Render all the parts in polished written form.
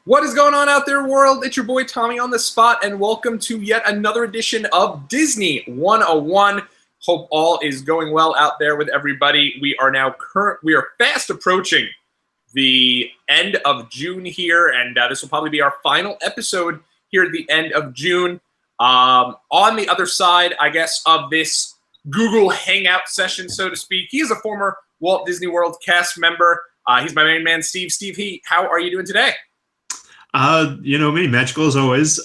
What is going on out there, world? It's your boy Tommy on the spot, and welcome to yet another edition of Disney 101. Hope all is going well out there with everybody. We are fast approaching the end of June here, and this will probably be our final episode here at the end of June. On the other side, I guess, of this Google Hangout session, so to speak, he is a former Walt Disney World cast member. He's my main man, Steve. Steve, how are you doing today? Me, magical as always.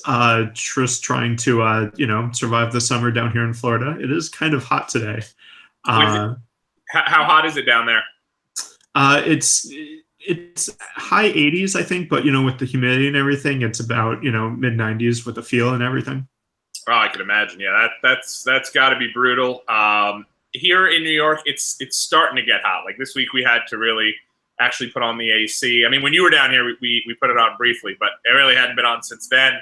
Just trying to, survive the summer down here in Florida. It is kind of hot today. How hot is it down there? It's high 80s, I think, but with the humidity and everything, it's about mid 90s with the feel and everything. Oh, I can imagine. Yeah, that's got to be brutal. Here in New York, it's starting to get hot. Like this week, we had to really actually put on the AC. I mean, when you were down here, we put it on briefly, but it really hadn't been on since then.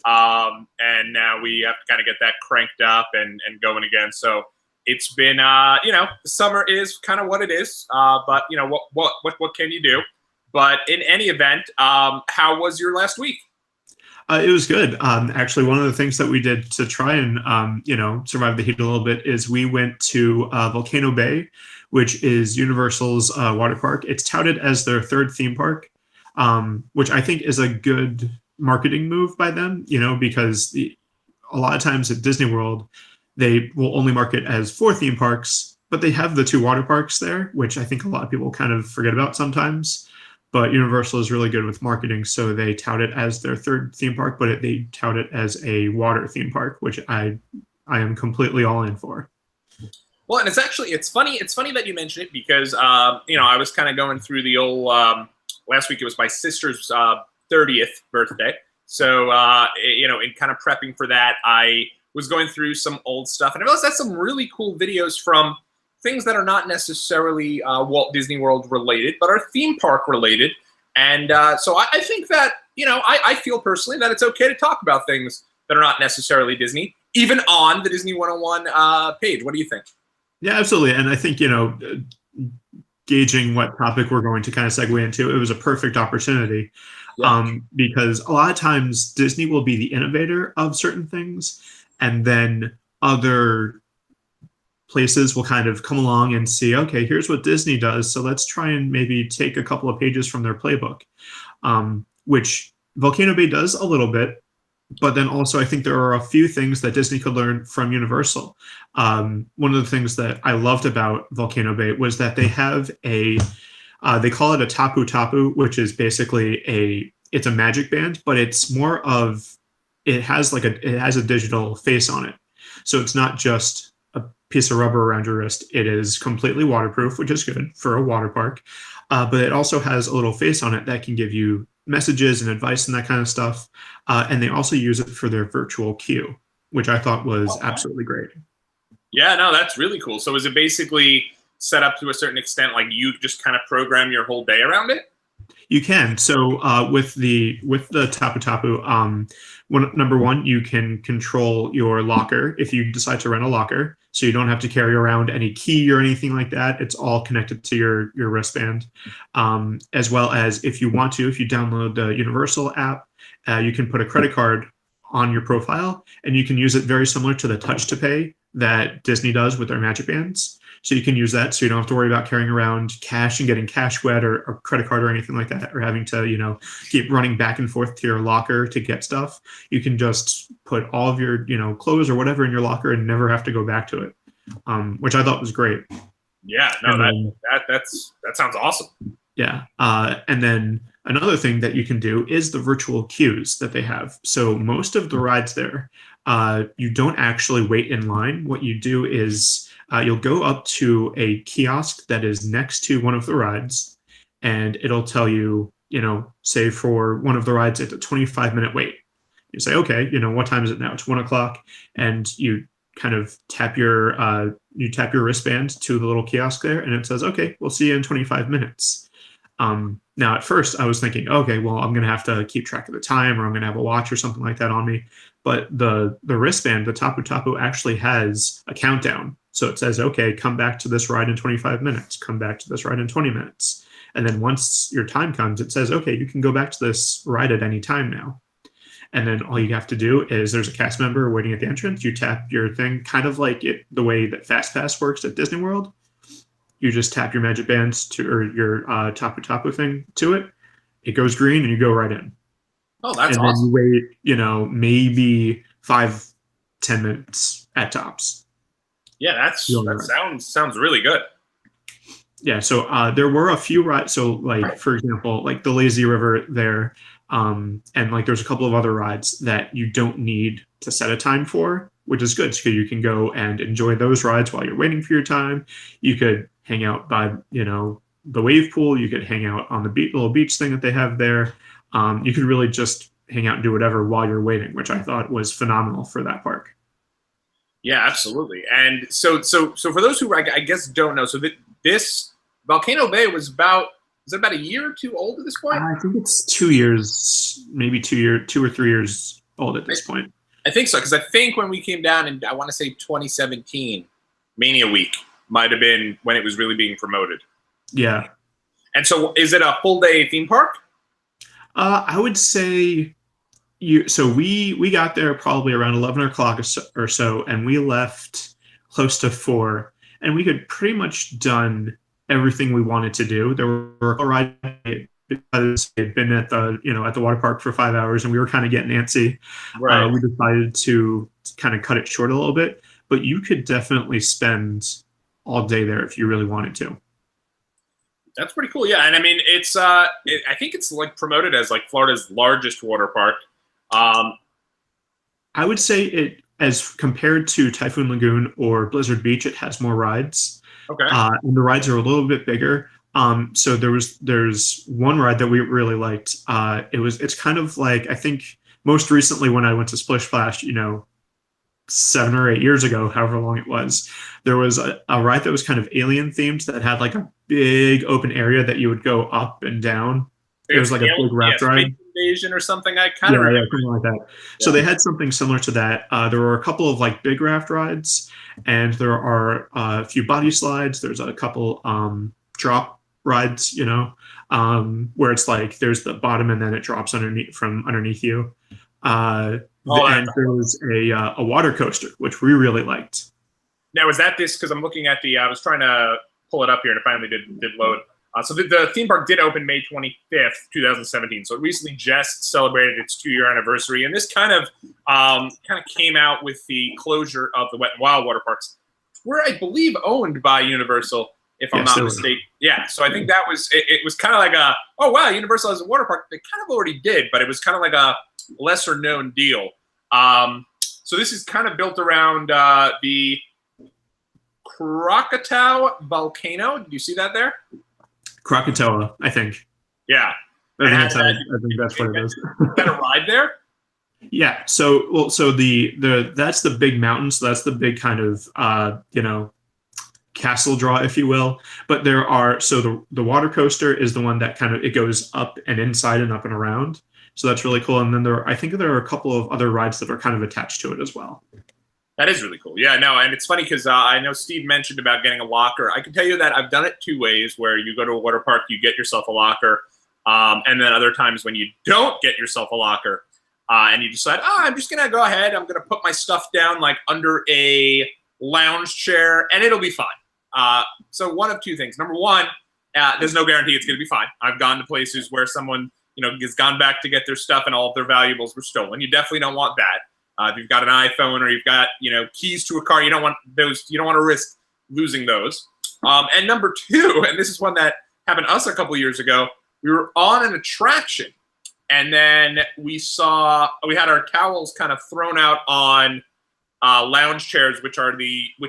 And now we have to kind of get that cranked up and going again. So it's been, the summer is kind of what it is. But what can you do? But in any event, how was your last week? It was good. Actually, one of the things that we did to try and, survive the heat a little bit is we went to Volcano Bay, which is Universal's water park. It's touted as their third theme park, which I think is a good marketing move by them, because a lot of times at Disney World, they will only market as 4 theme parks, but they have the 2 water parks there, which I think a lot of people kind of forget about sometimes. But Universal is really good with marketing, so they tout it as their third theme park, but they tout it as a water theme park, which I am completely all in for. Well, and it's funny that you mention it because, I was kind of going through the old, last week it was my sister's 30th birthday. So, in kind of prepping for that, I was going through some old stuff. And I realized that's some really cool videos from things that are not necessarily Walt Disney World related, but are theme park related. And so I think that, I feel personally that it's okay to talk about things that are not necessarily Disney, even on the Disney 101 page. What do you think? Yeah, absolutely. And I think, gauging what topic we're going to kind of segue into, it was a perfect opportunity. Yeah. Because a lot of times Disney will be the innovator of certain things, and then other places will kind of come along and see, okay, here's what Disney does, so let's try and maybe take a couple of pages from their playbook, which Volcano Bay does a little bit. But then also, I think there are a few things that Disney could learn from Universal. One of the things that I loved about Volcano Bay was that they have they call it a tapu tapu, which is basically it's a magic band, but it's more of, it has a digital face on it. So it's not just a piece of rubber around your wrist. It is completely waterproof, which is good for a water park. But it also has a little face on it that can give you messages and advice and that kind of stuff. And they also use it for their virtual queue, which I thought was absolutely great. Yeah, no, that's really cool. So is it basically set up to a certain extent, like you just kind of program your whole day around it? You can. So with the Tapu Tapu, number one, you can control your locker if you decide to rent a locker. So you don't have to carry around any key or anything like that. It's all connected to your wristband. As well as if you want to, if you download the Universal app, you can put a credit card on your profile, and you can use it very similar to the touch to pay that Disney does with their Magic Bands. So you can use that, so you don't have to worry about carrying around cash and getting cash wet or credit card or anything like that, or having to, keep running back and forth to your locker to get stuff. You can just put all of your, clothes or whatever in your locker and never have to go back to it, which I thought was great. Yeah, no, that sounds awesome. Yeah. And then another thing that you can do is the virtual queues that they have. So most of the rides there, you don't actually wait in line. What you do is you'll go up to a kiosk that is next to one of the rides, and it'll tell you, say for one of the rides, it's a 25-minute wait. You say, okay, what time is it now? It's 1 o'clock. And you kind of tap your wristband to the little kiosk there, and it says, okay, we'll see you in 25 minutes. Now, at first, I was thinking, okay, well, I'm going to have to keep track of the time, or I'm going to have a watch or something like that on me. But the wristband, the Tapu Tapu, actually has a countdown. So it says, okay, come back to this ride in 25 minutes. Come back to this ride in 20 minutes. And then once your time comes, it says, okay, you can go back to this ride at any time now. And then all you have to do is there's a cast member waiting at the entrance. You tap your thing, kind of like the way that Fast Pass works at Disney World. You just tap your magic bands or your tapu thing to it. It goes green and you go right in. Oh, that's and awesome. then you wait, maybe 5-10 minutes at tops. Yeah, that sounds really good. Yeah, so there were a few rides. So, like, for example, like the Lazy River there, and like there's a couple of other rides that you don't need to set a time for, which is good. So you can go and enjoy those rides while you're waiting for your time. You could hang out by, the wave pool. You could hang out on the little beach thing that they have there. You could really just hang out and do whatever while you're waiting, which I thought was phenomenal for that park. Yeah, absolutely. And so for those who I guess don't know, so this Volcano Bay was about a year or two old at this point? I think it's 2 years, maybe 2 or 3 years old at this point. I think so, because I think when we came down in, I want to say 2017, Mania Week might have been when it was really being promoted. Yeah. And so is it a full day theme park? I would say so we got there probably around 11 o'clock or so, and we left close to 4, and we had pretty much done everything we wanted to do. There were a ride because we had been at the water park for 5 hours, and we were kind of getting antsy. Right. We decided to kind of cut it short a little bit, but you could definitely spend all day there if you really wanted to. That's pretty cool. Yeah, and I mean, it's I think it's like promoted as like Florida's largest water park. I would say it, as compared to Typhoon Lagoon or Blizzard Beach, it has more rides. Okay. And the rides are a little bit bigger. So there's one ride that we really liked. It's kind of like, I think most recently when I went to Splish Splash, 7 or 8 years ago, however long it was, there was a ride that was kind of alien themed that had like a big open area that you would go up and down. It was like a big raft ride. Invasion or something. I kind of remember. Something like that. Yeah. So they had something similar to that. There were a couple of like big raft rides, and there are a few body slides. There's a couple drop rides, where it's like there's the bottom and then it drops from underneath you. And there was a water coaster, which we really liked. Now, is that this? Because I'm looking at I was trying to pull it up here, and it finally did load. So the theme park did open May 25th, 2017. So it recently just celebrated its 2-year anniversary, and this kind of came out with the closure of the Wet and Wild water parks, were I believe owned by Universal, if I'm not mistaken. Yeah, so I think that was it was kind of like oh wow, Universal has a water park. They kind of already did, but it was kind of like a lesser known deal. So this is kind of built around the Krakatoa volcano. Did you see that there? Krakatoa, I think. Yeah. I think that's what it is. Is that a ride there? Yeah. So that's the big mountain. So that's the big kind of castle draw, if you will. But there are the water coaster is the one that it goes up and inside and up and around. So that's really cool. And then I think there are a couple of other rides that are kind of attached to it as well. That is really cool. Yeah, no, and it's funny because I know Steve mentioned about getting a locker. I can tell you that I've done it 2 ways, where you go to a water park, you get yourself a locker, and then other times when you don't get yourself a locker, and you decide, I'm just going to go ahead, I'm going to put my stuff down like under a lounge chair, and it'll be fine. So one of 2 things. Number one, there's no guarantee it's going to be fine. I've gone to places where someone has gone back to get their stuff and all of their valuables were stolen. You definitely don't want that. If you've got an iPhone or you've got keys to a car, you don't want those. You don't want to risk losing those. And number 2, and this is one that happened to us a couple years ago. We were on an attraction, and then we had our towels kind of thrown out on lounge chairs, which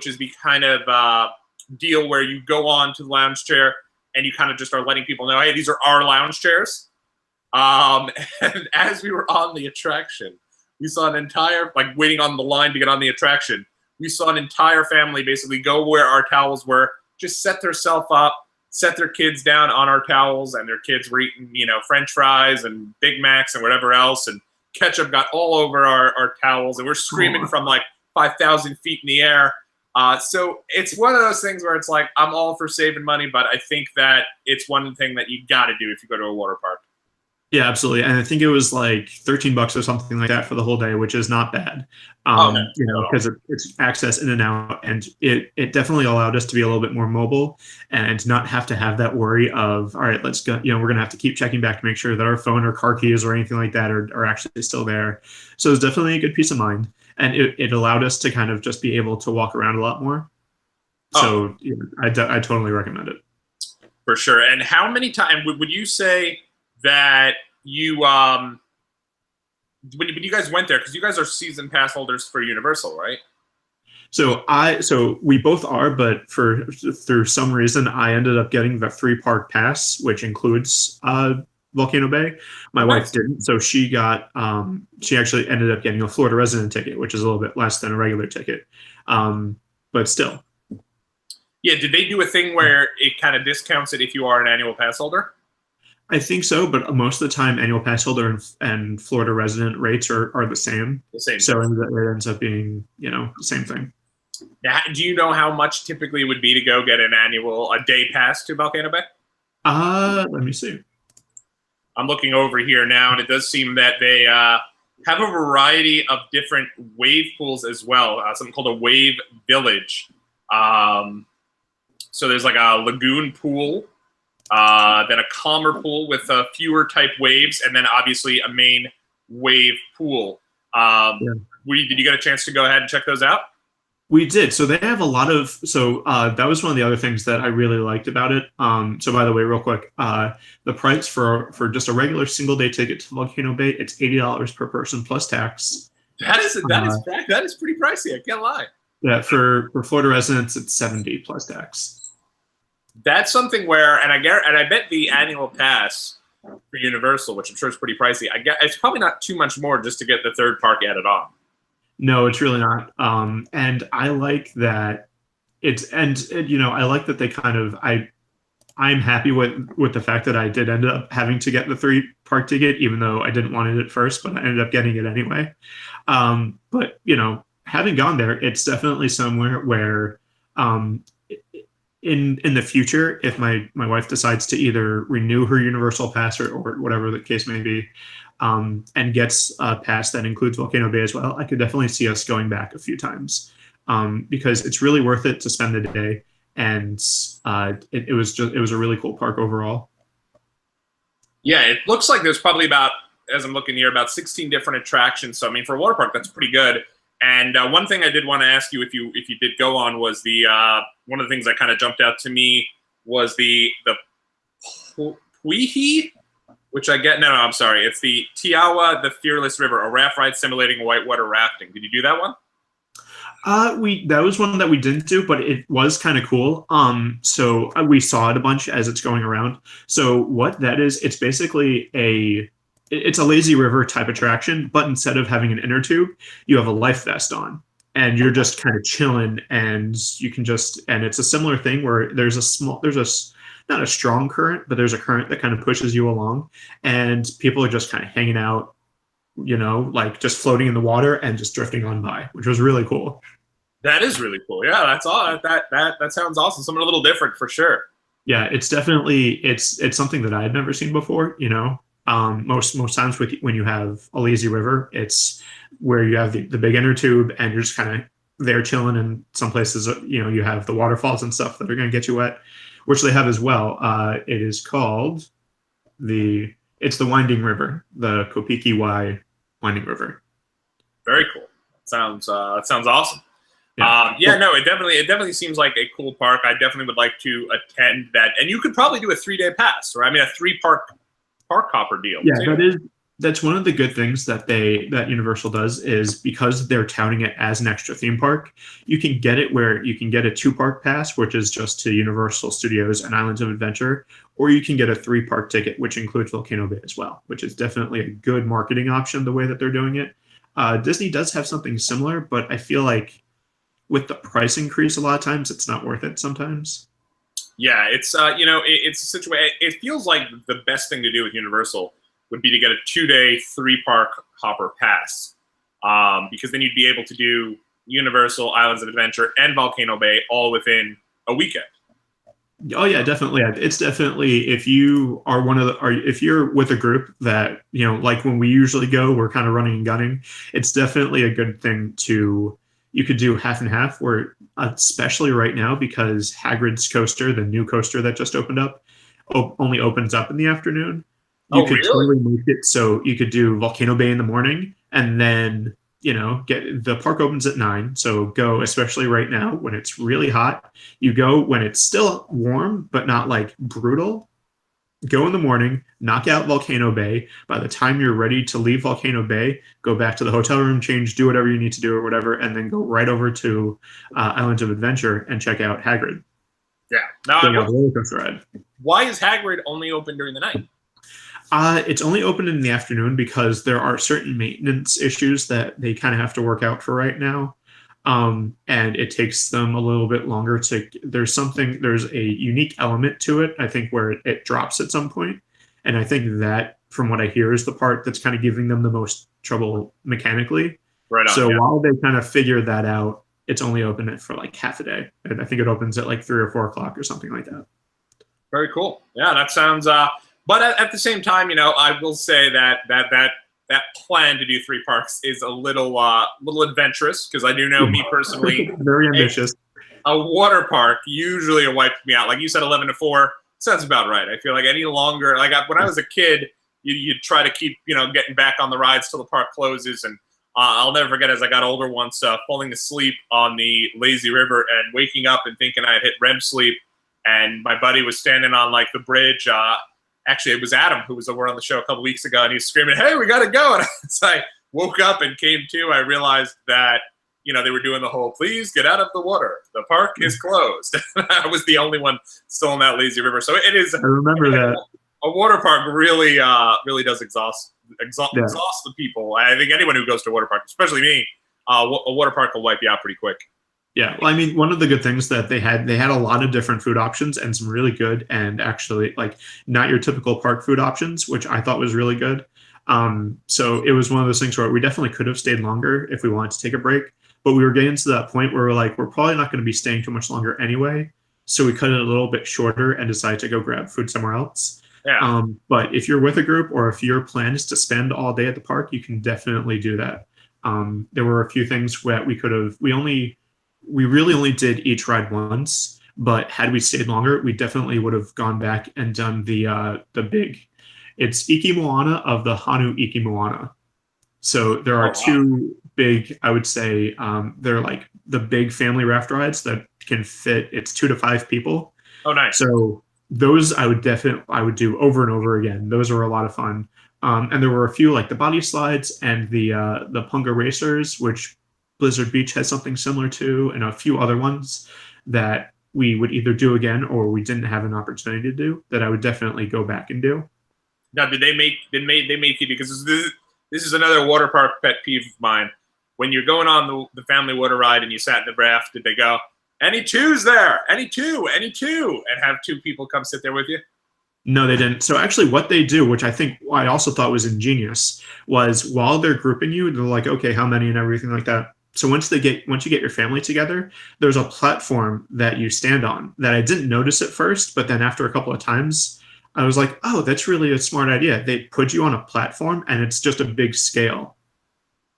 is the kind of deal where you go on to the lounge chair and you kind of just are letting people know, hey, these are our lounge chairs. And as we were on the attraction, we saw an entire, waiting on the line to get on the attraction, we saw an entire family basically go where our towels were, just set themselves up, set their kids down on our towels, and their kids were eating, French fries and Big Macs and whatever else, and ketchup got all over our towels, and we're screaming from 5,000 feet in the air. So it's one of those things where it's like, I'm all for saving money, but I think that it's one thing that you got to do if you go to a water park. Yeah, absolutely. And I think it was like $13 or something like that for the whole day, which is not bad. Oh, no, You know, not at all. because it's access in and out, and it definitely allowed us to be a little bit more mobile and not have to have that worry of, all right, let's go. You know, we're gonna have to keep checking back to make sure that our phone or car keys or anything like that are actually still there. So it's definitely a good peace of mind, and it allowed us to kind of just be able to walk around a lot more. Oh, So you know, I totally recommend it. for sure. And how many times would you say that you when you guys went there, because you guys are season pass holders for Universal, right? So we both are, but for through some reason I ended up getting the 3 park pass, which includes Volcano Bay. My Oh, wife nice. didn't, so she actually ended up getting a Florida resident ticket, which is a little bit less than a regular ticket. But still, Yeah, did they do a thing where it kind of discounts it if you are an annual pass holder? I think so. But most of the time, annual pass holder and Florida resident rates are the same. The same So thing. it ends up being, you know, the same thing. Now, do you know how much typically would be to go get a day pass to Volcano Bay? Let me see. I'm looking over here now, and it does seem that they have a variety of different wave pools as well. Something called a wave village. So there's like a lagoon pool, then a calmer pool with fewer type waves, and then obviously a main wave pool. Yeah. Did you get a chance to go ahead and check those out? We did. So they have a lot of. So that was one of the other things that I really liked about it. So by the way, real quick, the price for just a regular single day ticket to Volcano Bay, it's $80 per person plus tax. That is pretty pricey. I can't lie. Yeah, for Florida residents, it's 70 plus tax. That's something where, and I bet the annual pass for Universal, which I'm sure is pretty pricey, I get it's probably not too much more just to get the third park added on. No, it's really not. And I like that you know, I like that they kind of I'm happy with the fact that I did end up having to get the 3 park ticket, even though I didn't want it at first, but I ended up getting it anyway. But you know, having gone there, it's definitely somewhere where in the future, if my wife decides to either renew her Universal pass or whatever the case may be, and gets a pass that includes Volcano Bay as well, I could definitely see us going back a few times, because it's really worth it to spend the day, and it was a really cool park overall. Yeah, it looks like there's probably about, as I'm looking here, about 16 different attractions. So I mean, for a water park, that's pretty good. And one thing I did want to ask you, if you did go on, was the one of the things that kind of jumped out to me was the Puihi, which I get. No, I'm sorry. It's the Tiawa, the Fearless River, a raft ride simulating whitewater rafting. Did you do that one? That was one that we didn't do, but it was kind of cool. So we saw it a bunch as it's going around. So what that is, it's basically it's a lazy river type attraction, but instead of having an inner tube, you have a life vest on, and you're just kind of chilling, and you can and it's a similar thing where there's not a strong current, but there's a current that kind of pushes you along, and people are just kind of hanging out, you know, like just floating in the water and just drifting on by, which was really cool. That is really cool. Yeah, that's all. That sounds awesome. Something a little different for sure. Yeah, it's definitely it's something that I had never seen before. You know, most times when you have a lazy river, it's where you have the big inner tube and you're just kind of there chilling. And some places, you know, you have the waterfalls and stuff that are going to get you wet, which they have as well. It is called it's the Winding River, the Kopiki Y Winding River. Very cool. That sounds awesome. Yeah. No, it definitely seems like a cool park. I definitely would like to attend that, and you could probably do a 3-day pass, or I mean a 3 park hopper deal. Yeah, too. that's one of the good things that Universal does, is because they're touting it as an extra theme park, you can get it where you can get a 2 park pass, which is just to Universal Studios and Islands of Adventure, or you can get a 3 park ticket, which includes Volcano Bay as well, which is definitely a good marketing option the way that they're doing it. Disney does have something similar, but I feel like with the price increase, a lot of times it's not worth it sometimes. Yeah, it's it's a situation. It feels like the best thing to do with Universal would be to get a 2-day 3-park hopper pass, because then you'd be able to do Universal, Islands of Adventure, and Volcano Bay all within a weekend. Oh yeah, definitely. It's definitely if you are one of the, or if you're with a group that like when we usually go, we're kind of running and gunning. It's definitely a good thing to. You could do half and half, where especially right now because Hagrid's coaster, the new coaster that just opened up, only opens up in the afternoon. You could really? totally make it so you could do Volcano Bay in the morning, and then get the park opens at 9. So go, especially right now when it's really hot. You go when it's still warm, but not like brutal. Go in the morning, knock out Volcano Bay. By the time you're ready to leave Volcano Bay, go back to the hotel room, change, do whatever you need to do or whatever, and then go right over to Islands of Adventure and check out Hagrid. Yeah. Now, roller coaster ride. Why is Hagrid only open during the night? It's only open in the afternoon because there are certain maintenance issues that they kind of have to work out for right now. And it takes them a little bit longer to, there's a unique element to it, I think, where it drops at some point. And I think that, from what I hear, is the part that's kind of giving them the most trouble mechanically. Right on, so yeah. While they kind of figure that out, it's only open for like half a day. And I think it opens at like 3 or 4 o'clock or something like that. Very cool. Yeah, that sounds, but at the same time, I will say that plan to do 3 parks is a little adventurous, because I do know me personally. Very ambitious. A water park usually wipes me out. Like you said, 11 to 4 sounds about right. I feel like any longer, like when I was a kid, you try to keep getting back on the rides till the park closes. And I'll never forget, as I got older, once falling asleep on the lazy river and waking up and thinking I had hit REM sleep, and my buddy was standing on like the bridge. Actually, it was Adam, who was over on the show a couple weeks ago, and he was screaming, "Hey, we got to go!" And as I woke up and came to, I realized that, they were doing the whole, "Please get out of the water. The park is closed." I was the only one still in that lazy river. So it is. I remember that. A water park really does exhaust the people. I think anyone who goes to a water park, especially me, a water park will wipe you out pretty quick. Yeah, well, I mean, one of the good things that they had a lot of different food options and some really good and actually like not your typical park food options, which I thought was really good. So it was one of those things where we definitely could have stayed longer if we wanted to take a break, but we were getting to that point where we're probably not going to be staying too much longer anyway. So we cut it a little bit shorter and decided to go grab food somewhere else. Yeah. But if you're with a group or if your plan is to spend all day at the park, you can definitely do that. There were a few things that we really only did each ride once, but had we stayed longer, we definitely would have gone back and done the big. It's Iki Moana of the Hanu Iki Moana. So there are 2 big, I would say, they're like the big family raft rides that can fit. It's 2 to 5 people. Oh, nice. So those I would do over and over again. Those were a lot of fun. And there were a few like the body slides and the Punga Racers, which Blizzard Beach has something similar to, and a few other ones that we would either do again or we didn't have an opportunity to do that I would definitely go back and do. Now, did they make you, because this is another water park pet peeve of mine. When you're going on the family water ride and you sat in the raft, did they go, "Any 2s there? Any 2? Any 2?" and have 2 people come sit there with you? No, they didn't. So actually what they do, which I also thought was ingenious, was while they're grouping you, they're like, okay, how many and everything like that. So once you get your family together, there's a platform that you stand on that I didn't notice at first, but then after a couple of times, I was like, oh, that's really a smart idea. They put you on a platform and it's just a big scale.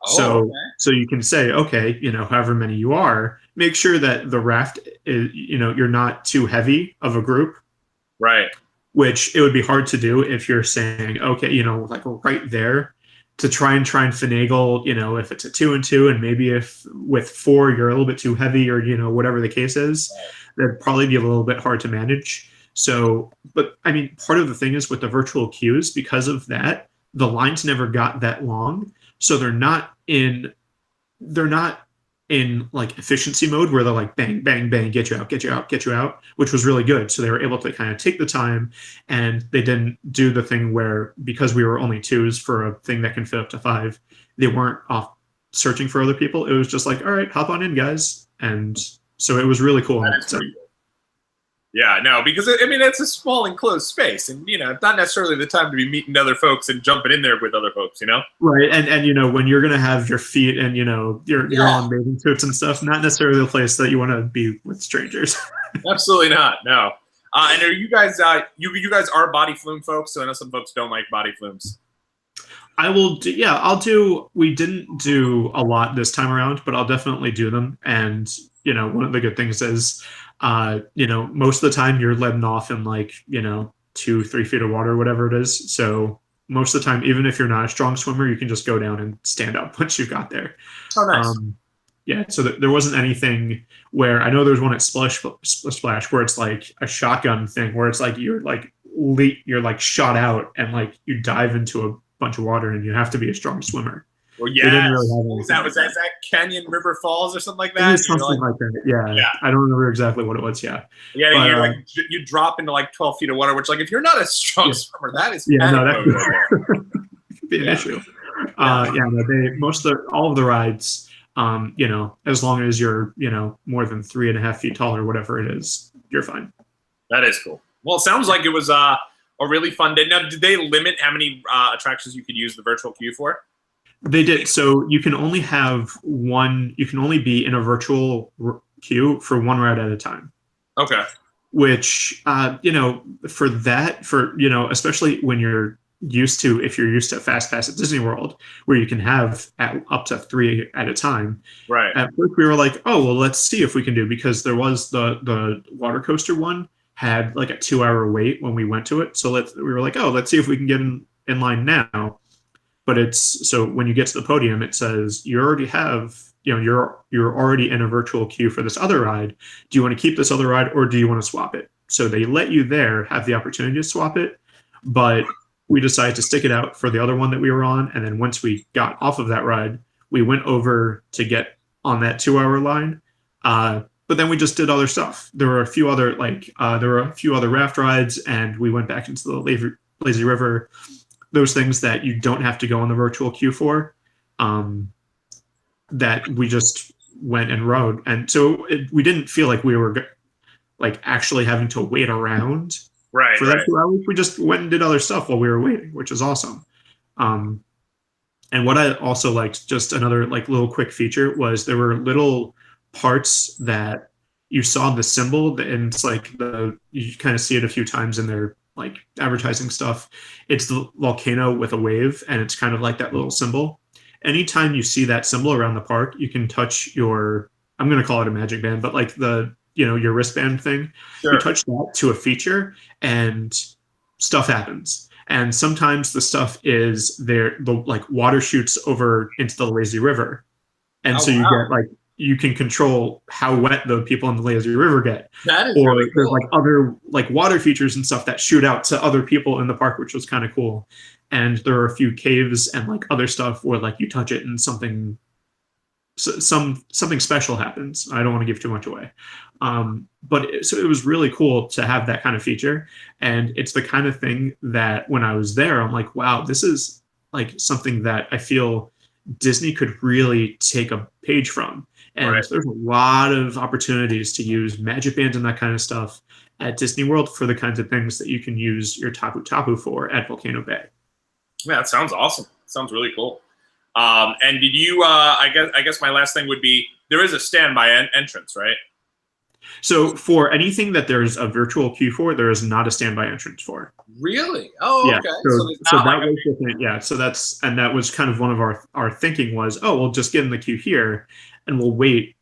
Oh, so you can say, okay, however many you are, make sure that the raft is, you're not too heavy of a group. Right. Which it would be hard to do if you're saying, okay, like right there, to try and finagle, if it's a 2 and 2, and maybe if with 4 you're a little bit too heavy, or whatever the case is, that'd probably be a little bit hard to manage. So, but I mean, part of the thing is with the virtual queues, because of that, the lines never got that long, so they're not in like efficiency mode where they're like bang, bang, bang, get you out, get you out, get you out, which was really good. So they were able to kind of take the time, and they didn't do the thing where, because we were only 2s for a thing that can fit up to 5, they weren't off searching for other people. It was just like, all right, hop on in, guys. And so it was really cool. That is pretty cool. Yeah, no, because I mean it's a small enclosed space, and it's not necessarily the time to be meeting other folks and jumping in there with other folks. Right, and when you're gonna have your feet and you're Yeah, on bathing suits and stuff, not necessarily the place that you want to be with strangers. absolutely not. No. And are you guys you guys are body flume folks? So I know some folks don't like body flumes. I will do, yeah, I'll do. We didn't do a lot this time around, but I'll definitely do them. And one of the good things is, most of the time you're letting off in like 2-3 feet of water, whatever it is. So most of the time, even if you're not a strong swimmer, you can just go down and stand up once you've got there. Oh, nice. Yeah, so there wasn't anything where I know there's one at Splash where it's like a shotgun thing where it's like you're like shot out and like you dive into a bunch of water and you have to be a strong swimmer. Well, They yeah. didn't really have Was that Canyon River Falls or something like It that? was something like that. Yeah. I don't remember exactly what it was. Yeah. Yeah, But, you're you drop into like 12 feet of water, which like if you're not a strong swimmer, that is that could be an issue. All of the rides, as long as you're more than 3.5 feet tall or whatever it is, you're fine. That is cool. Well, it sounds like it was a really fun day. Now, did they limit how many attractions you could use the virtual queue for? They did. So you can only have one. You can only be in a virtual queue for one ride at a time. Okay. Which, especially when if you're used to Fast Pass at Disney World, where you can have up to 3 at a time. Right. At first we were like, oh, well, let's see if we can do, because there was the water coaster one had like a 2-hour wait when we went to it. So we were like, oh, let's see if we can get in line now. But so when you get to the podium, it says you already have, you're already in a virtual queue for this other ride. Do you want to keep this other ride or do you want to swap it? So they let you have the opportunity to swap it, but we decided to stick it out for the other one that we were on. And then once we got off of that ride, we went over to get on that 2-hour line. But then we just did other stuff. There were a few other raft rides, and we went back into the lazy river. Those things that you don't have to go on the virtual queue for, that we just went and rode. And so we didn't feel like we were like actually having to wait around for that 2 hours. We just went and did other stuff while we were waiting, which is awesome. And what I also liked, just another like little quick feature, was there were little parts that you saw the symbol, and it's like you kind of see it a few times in their like advertising stuff. It's the volcano with a wave, and it's kind of like that little symbol. Anytime you see that symbol around the park, you can touch I'm going to call it a magic band, but like your wristband thing. Sure. You touch that to a feature and stuff happens. And sometimes the stuff is the like water shoots over into the lazy river. And you get like, you can control how wet the people in the lazy river get. That is really cool. There's like other like water features and stuff that shoot out to other people in the park, which was kind of cool. And there are a few caves and like other stuff where like you touch it and something special happens. I don't want to give too much away. But it was really cool to have that kind of feature. And it's the kind of thing that when I was there, I'm like, wow, this is like something that I feel Disney could really take a page from. And there's a lot of opportunities to use Magic Bands and that kind of stuff at Disney World for the kinds of things that you can use your Tapu Tapu for at Volcano Bay. Yeah, that sounds awesome. Sounds really cool. And did you? I guess my last thing would be, there is a standby entrance, right? So for anything that there's a virtual queue for, there is not a standby entrance for. Really? Oh, yeah. Okay. So that was different. Yeah. So that was kind of one of our thinking was, oh, we'll just get in the queue here, and we'll wait,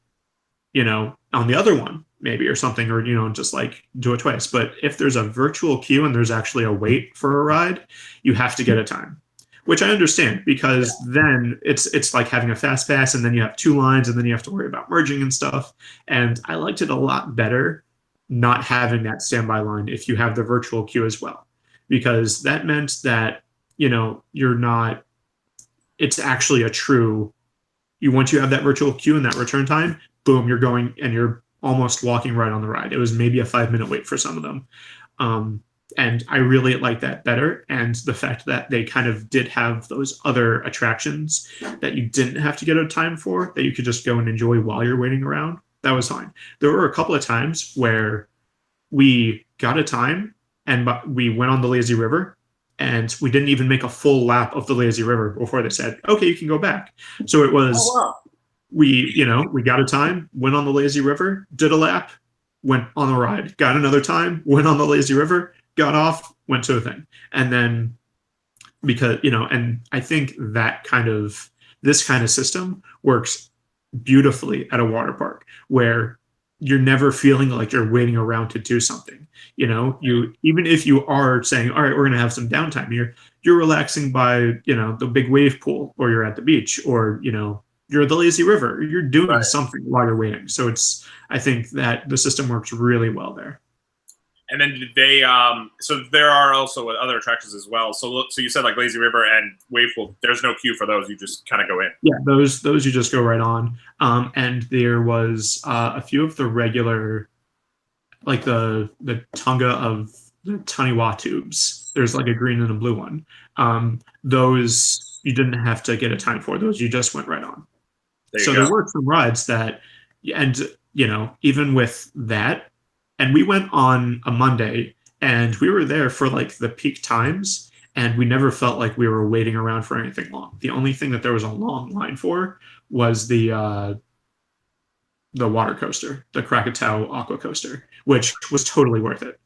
on the other one maybe or something, or just like do it twice. But if there's a virtual queue and there's actually a wait for a ride, you have to get a time. Which I understand, because then it's like having a fast pass, and then you have 2 lines, and then you have to worry about merging and stuff. And I liked it a lot better not having that standby line if you have the virtual queue as well, because that meant that it's actually a true. Once you have that virtual queue and that return time, boom, you're going and you're almost walking right on the ride. It was maybe a 5-minute wait for some of them. And I really like that better. And the fact that they kind of did have those other attractions that you didn't have to get a time for, that you could just go and enjoy while you're waiting around, that was fine. There were a couple of times where we got a time and we went on the lazy river, and we didn't even make a full lap of the lazy river before they said, okay, you can go back. So it Oh was, wow. we got a time, went on the lazy river, did a lap, went on a ride, got another time, went on the lazy river, got off, went to a thing. And then because, and I think this kind of system works beautifully at a water park where you're never feeling like you're waiting around to do something. You, even if you are saying, all right, we're going to have some downtime here, you're relaxing by, the big wave pool, or you're at the beach, or, you're at the lazy river, you're doing Right. something while you're waiting. So I think that the system works really well there. And then did they? So there are also other attractions as well. So you said like Lazy River and Wave Pool. There's no queue for those. You just kind of go in. Yeah, those you just go right on. And there was a few of the regular, like the Tonga of the Taniwa tubes. There's like a green and a blue one. Those you didn't have to get a time for. Those you just went right on. So there were some rides that, and even with that, and we went on a Monday, and we were there for like the peak times, and we never felt like we were waiting around for anything long. The only thing that there was a long line for was the water coaster, the Krakatau Aqua Coaster, which was totally worth it.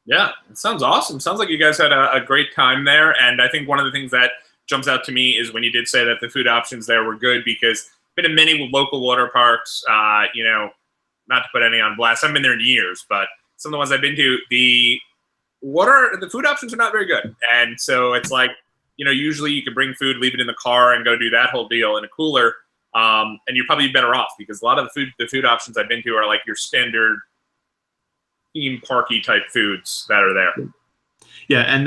Yeah, it sounds awesome. Sounds like you guys had a great time there. And I think one of the things that jumps out to me is when you did say that the food options there were good, because I've been in many local water parks, not to put any on blast. I haven't been there in years, but some of the ones I've been to, the food options are not very good. And so it's like, usually you can bring food, leave it in the car, and go do that whole deal in a cooler. And you're probably better off, because a lot of the food options I've been to are like your standard theme parky type foods that are there. Yeah, and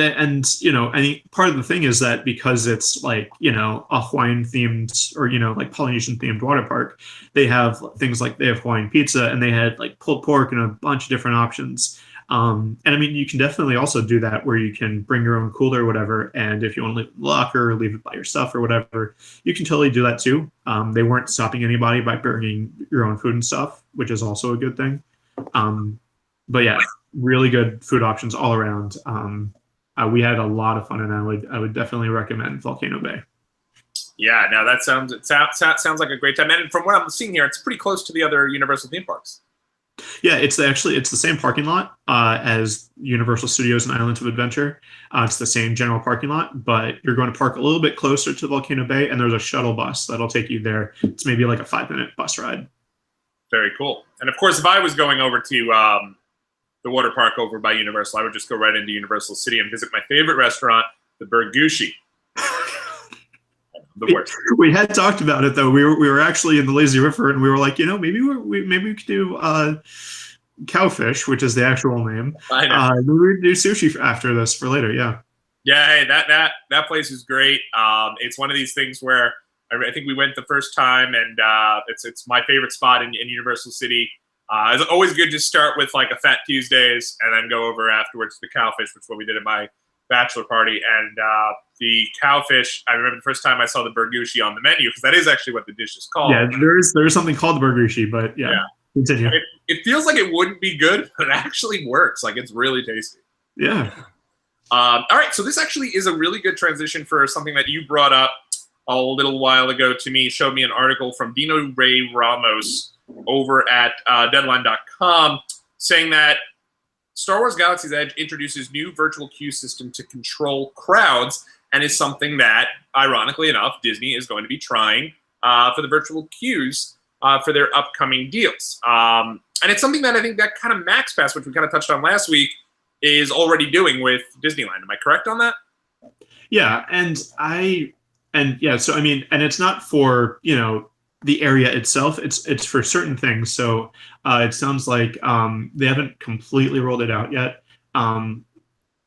part of the thing is that because it's like, a Hawaiian themed, or like Polynesian themed water park, they have things like, they have Hawaiian pizza, and they had like pulled pork and a bunch of different options. And I mean, you can definitely also do that where you can bring your own cooler or whatever, and if you want to leave it in the locker or leave it by your stuff or whatever, you can totally do that too. They weren't stopping anybody by bringing your own food and stuff, which is also a good thing. But yeah, really good food options all around. We had a lot of fun, and I would definitely recommend Volcano Bay. Yeah, no, that sounds like a great time. And from what I'm seeing here, it's pretty close to the other Universal theme parks. Yeah, it's the same parking lot as Universal Studios and Islands of Adventure. It's the same general parking lot, but you're going to park a little bit closer to Volcano Bay, and there's a shuttle bus that'll take you there. It's maybe like a 5-minute bus ride. Very cool. And of course, if I was going over to the water park over by Universal, I would just go right into Universal City and visit my favorite restaurant, the Burgushi. The worst. We had talked about it though. We were actually in the lazy river, and we were like, maybe we could do Cowfish, which is the actual name. I know. Maybe we could do sushi after this for later. Yeah. Yeah. Hey, that place is great. It's one of these things where I think we went the first time, and it's my favorite spot in Universal City. It's always good to start with like a Fat Tuesdays and then go over afterwards to the Cowfish, which is what we did at my bachelor party. And the Cowfish, I remember the first time I saw the Burgushi on the menu, because that is actually what the dish is called. Yeah, there is something called the Burgushi, but yeah. Continue. It feels like it wouldn't be good, but it actually works. Like, it's really tasty. Yeah. All right, so this actually is a really good transition for something that you brought up a little while ago to me. Showed me an article from Dino Ray Ramos over at Deadline.com saying that Star Wars Galaxy's Edge introduces new virtual queue system to control crowds, and is something that, ironically enough, Disney is going to be trying for the virtual queues for their upcoming deals. And it's something that I think that kind of Max Pass, which we kind of touched on last week, is already doing with Disneyland. Am I correct on that? Yeah, so I mean, and it's not for, the area itself, it's for certain things. So it sounds like they haven't completely rolled it out yet.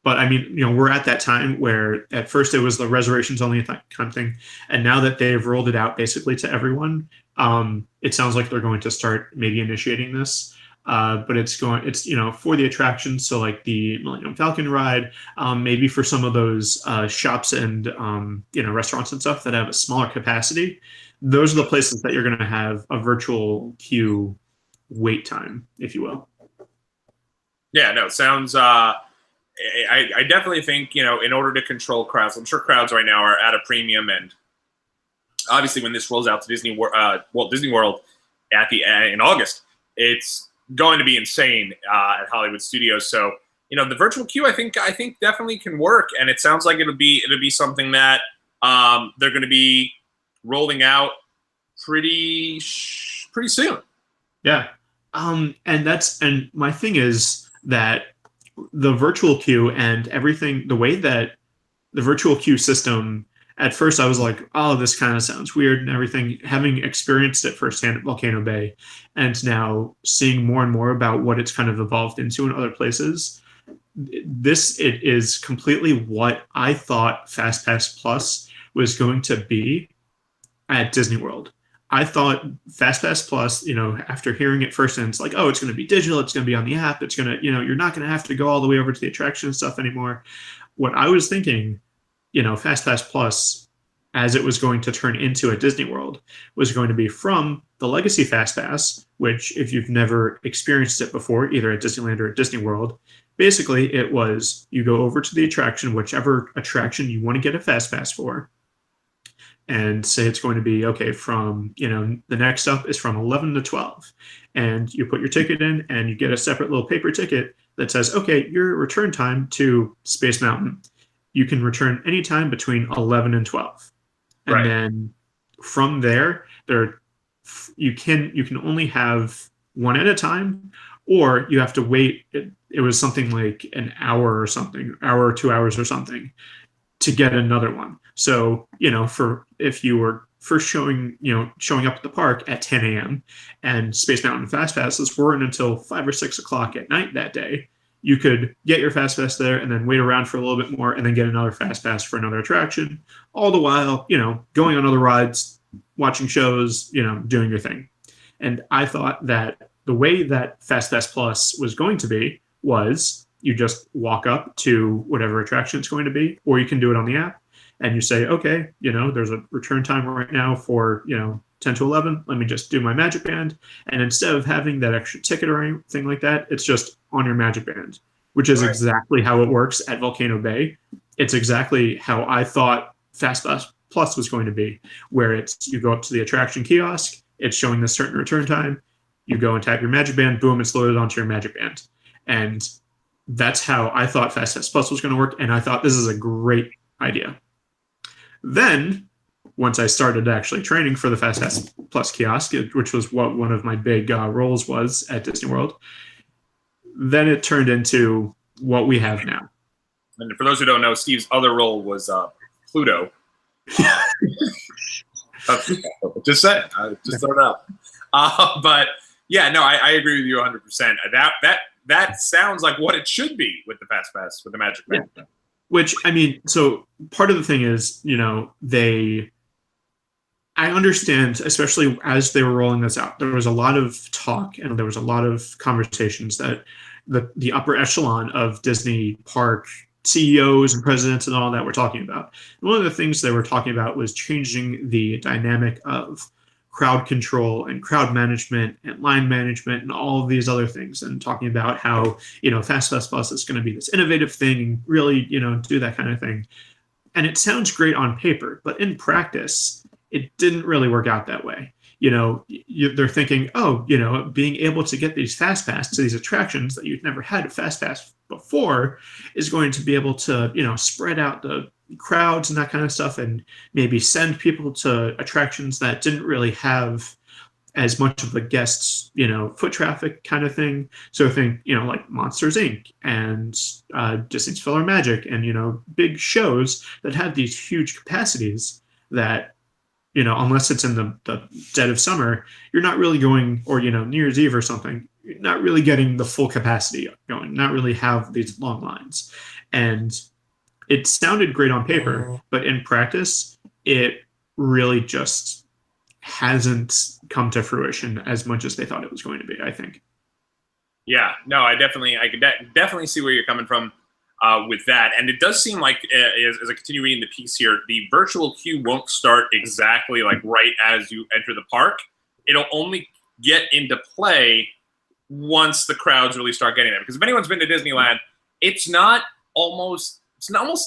But I mean, we're at that time where at first it was the reservations only kind of thing, and now that they've rolled it out basically to everyone, it sounds like they're going to start maybe initiating this. But it's for the attractions, so like the Millennium Falcon ride, maybe for some of those shops and restaurants and stuff that have a smaller capacity. Those are the places that you're going to have a virtual queue wait time, if you will. Yeah, no, sounds. I definitely think, in order to control crowds, I'm sure crowds right now are at a premium, and obviously when this rolls out to Walt Disney World in August, it's going to be insane at Hollywood Studios. So the virtual queue, I think definitely can work, and it sounds like it'll be something that they're going to be rolling out pretty soon. Yeah. And my thing is that the virtual queue and everything, the way that the virtual queue system, at first I was like, oh, this kind of sounds weird and everything. Having experienced it firsthand at Volcano Bay and now seeing more and more about what it's kind of evolved into in other places, it is completely what I thought FastPass Plus was going to be at Disney World. I thought FastPass Plus, after hearing it first, and it's like, oh, it's going to be digital, it's going to be on the app, it's going to, you're not going to have to go all the way over to the attraction and stuff anymore. What I was thinking, FastPass Plus, as it was going to turn into at Disney World, was going to be from the legacy FastPass, which, if you've never experienced it before, either at Disneyland or at Disney World, basically it was you go over to the attraction, whichever attraction you want to get a FastPass for, and say it's going to be, okay, from, the next up is from 11 to 12. And you put your ticket in and you get a separate little paper ticket that says, okay, your return time to Space Mountain, you can return anytime between 11 and 12. And Right. then from there, you can only have one at a time, or you have to wait. It was something like an hour or something, hour or 2 hours or something, to get another one. So, for if you were first showing up at the park at 10 a.m. and Space Mountain Fast Passes weren't until 5 or 6 o'clock at night that day, you could get your Fast Pass there and then wait around for a little bit more and then get another Fast Pass for another attraction, all the while, going on other rides, watching shows, doing your thing. And I thought that the way that Fast Pass Plus was going to be was you just walk up to whatever attraction it's going to be, or you can do it on the app and you say, okay, there's a return time right now for, 10 to 11. Let me just do my Magic Band. And instead of having that extra ticket or anything like that, it's just on your Magic Band, which is exactly how it works at Volcano Bay. It's exactly how I thought FastPass Plus was going to be, where it's you go up to the attraction kiosk, it's showing this certain return time, you go and tap your Magic Band, boom, it's loaded onto your Magic Band. And that's how I thought FastPass Plus was going to work, and I thought this is a great idea. Then, once I started actually training for the FastPass Plus kiosk, which was what one of my big roles was at Disney World, then it turned into what we have now. And for those who don't know, Steve's other role was Pluto. Just saying. Just throw it out. But yeah, no, I agree with you 100%. That sounds like what it should be with the Fast Pass, with the Magic Band. Yeah. Which, so part of the thing is, I understand, especially as they were rolling this out, there was a lot of talk and there was a lot of conversations that the upper echelon of Disney park CEOs and presidents and all that were talking about. And one of the things they were talking about was changing the dynamic of crowd control and crowd management and line management and all of these other things, and talking about how, FastPass Plus is going to be this innovative thing and really, do that kind of thing. And it sounds great on paper, but in practice, it didn't really work out that way. They're thinking, being able to get these Fast Pass to these attractions that you've never had a Fast Pass before is going to be able to, spread out the crowds and that kind of stuff, and maybe send people to attractions that didn't really have as much of a guests, foot traffic kind of thing. So think, like Monsters Inc. and Disney's Filler Magic and, big shows that have these huge capacities that, unless it's in the dead of summer, you're not really going, or, New Year's Eve or something, you're not really getting the full capacity going, not really have these long lines. And it sounded great on paper, but in practice, it really just hasn't come to fruition as much as they thought it was going to be, I think. Yeah, no, I could definitely see where you're coming from with that. And it does seem like, as I continue reading the piece here, the virtual queue won't start exactly like right as you enter the park. It'll only get into play once the crowds really start getting there. Because if anyone's been to Disneyland, it's almost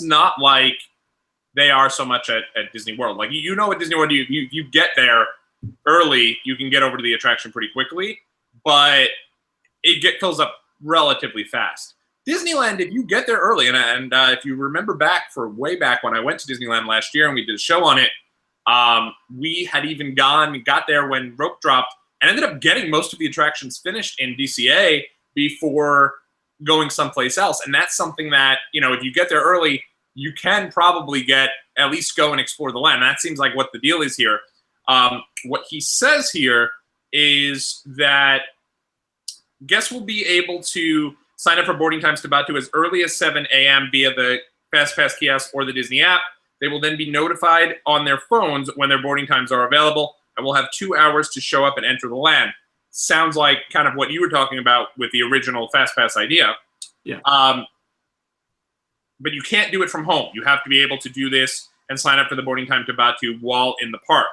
not like they are so much at Disney World. Like, you know, at Disney World, you get there early, you can get over to the attraction pretty quickly, but it fills up relatively fast. Disneyland, if you get there early, and if you remember way back when I went to Disneyland last year and we did a show on it, we had even got there when rope dropped and ended up getting most of the attractions finished in DCA before going someplace else. And that's something that, you know, if you get there early, you can probably at least go and explore the land. That seems like what the deal is here. What he says here is that guests will be able to sign up for boarding times to Batu as early as 7 a.m. via the FastPass kiosk or the Disney app. They will then be notified on their phones when their boarding times are available, and will have 2 hours to show up and enter the land. Sounds like kind of what you were talking about with the original FastPass idea. Yeah. But you can't do it from home. You have to be able to do this and sign up for the boarding time to Batu while in the park.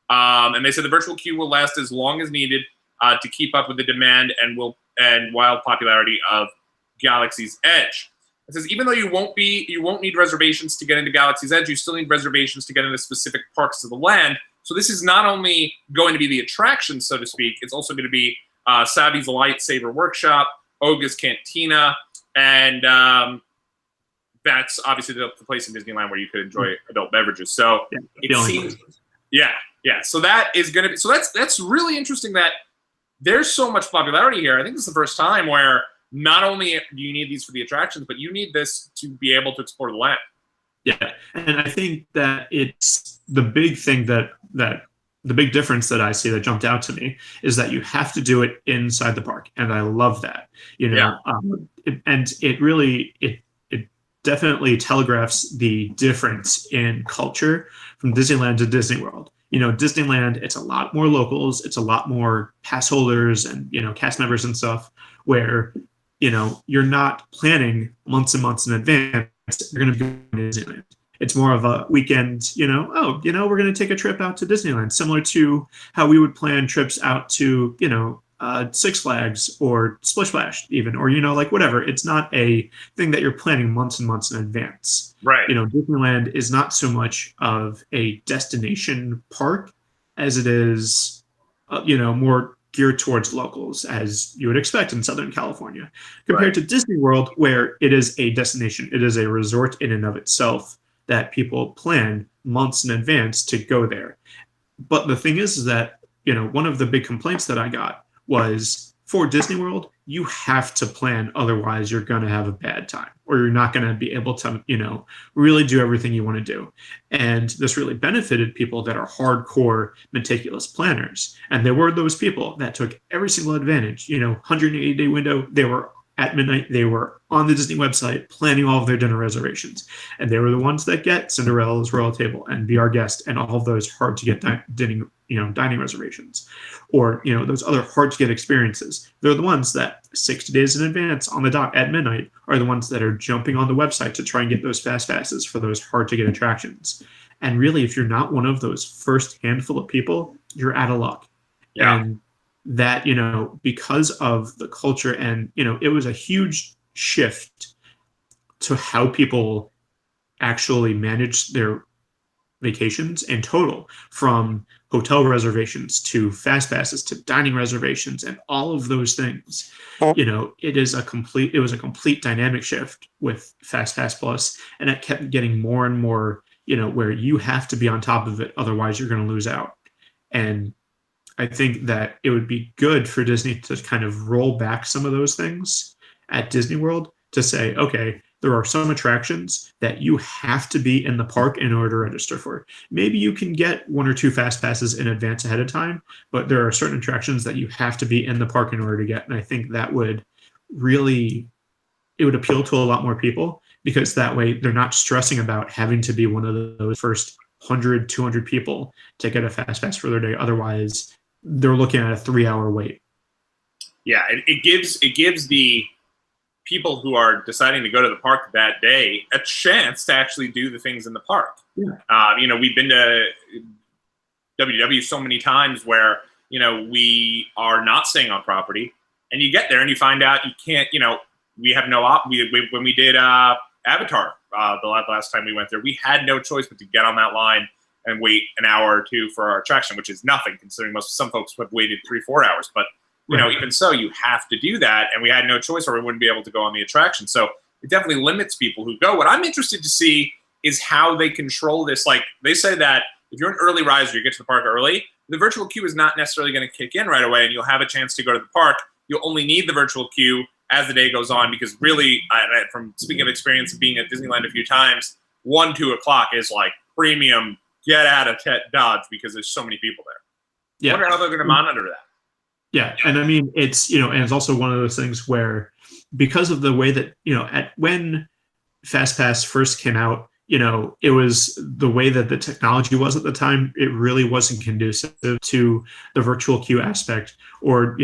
And they said the virtual queue will last as long as needed to keep up with the demand and wild popularity of Galaxy's Edge. It says even though you won't need reservations to get into Galaxy's Edge, you still need reservations to get into specific parts of the land. So this is not only going to be the attraction, so to speak, it's also going to be Savvy's Lightsaber Workshop, Oga's Cantina, and that's obviously the place in Disneyland where you could enjoy adult beverages. So it seems, yeah. So that is going to be, so that's really interesting that there's so much popularity here. I think this is the first time where not only do you need these for the attractions, but you need this to be able to explore the land. Yeah, and I think that it's the big thing that the big difference that I see that jumped out to me is that you have to do it inside the park, and I love that. You know, it definitely telegraphs the difference in culture from Disneyland to Disney World. You know, Disneyland, it's a lot more locals, it's a lot more pass holders and, you know, cast members and stuff, where, you know, you're not planning months and months in advance. You're going to be going to Disneyland. It's more of a weekend, you know, we're going to take a trip out to Disneyland, similar to how we would plan trips out to, you know, Six Flags or Splish Splash even, or, you know, like whatever. It's not a thing that you're planning months and months in advance. Right. You know, Disneyland is not so much of a destination park as it is, you know, more geared towards locals, as you would expect in Southern California, compared to Disney World, where it is a destination. It is a resort in and of itself that people plan months in advance to go there. But the thing is that, you know, one of the big complaints that I got was, for Disney World, you have to plan, otherwise you're going to have a bad time, or you're not going to be able to, you know, really do everything you want to do. And this really benefited people that are hardcore, meticulous planners. And there were those people that took every single advantage. You know, 180-day window, they were at midnight, they were on the Disney website planning all of their dinner reservations. And they were the ones that get Cinderella's Royal Table and Be Our Guest and all of those hard to get dining reservations, or, you know, those other hard to get experiences. They're the ones that 60 days in advance on the dot at midnight are the ones that are jumping on the website to try and get those fast passes for those hard to get attractions. And really, if you're not one of those first handful of people, you're out of luck. Yeah. And that, you know, because of the culture, and, you know, it was a huge shift to how people actually manage their vacations in total, from hotel reservations to fast passes to dining reservations and all of those things. You know, it was a complete dynamic shift with Fast Pass Plus, and it kept getting more and more, you know, where you have to be on top of it, otherwise you're going to lose out. And I think that it would be good for Disney to kind of roll back some of those things at Disney World to say, okay, there are some attractions that you have to be in the park in order to register for. Maybe you can get 1 or 2 fast passes in advance ahead of time, but there are certain attractions that you have to be in the park in order to get. And I think that would really, it would appeal to a lot more people, because that way they're not stressing about having to be one of those first 100, 200 people to get a fast pass for their day. Otherwise, they're looking at a 3-hour wait. Yeah, it gives the people who are deciding to go to the park that day a chance to actually do the things in the park. Yeah. You know, we've been to WW so many times where, you know, we are not staying on property. And you get there and you find out you can't, we have no when we did Avatar the last time we went there, we had no choice but to get on that line and wait an hour or two for our attraction, which is nothing considering some folks have waited 3-4 hours. But even so, you have to do that, and we had no choice, or we wouldn't be able to go on the attraction. So it definitely limits people who go. What I'm interested to see is how they control this. Like they say that if you're an early riser, you get to the park early, the virtual queue is not necessarily going to kick in right away, and you'll have a chance to go to the park. You'll only need the virtual queue as the day goes on, because really, from speaking of experience of being at Disneyland a few times, 1-2 o'clock is like premium. Get out of Dodge, because there's so many people there. Yeah. I wonder how they're going to monitor that. Yeah, and I mean, it's, and it's also one of those things where, because of the way that, when FastPass first came out, it was the way that the technology was at the time, it really wasn't conducive to the virtual queue aspect or,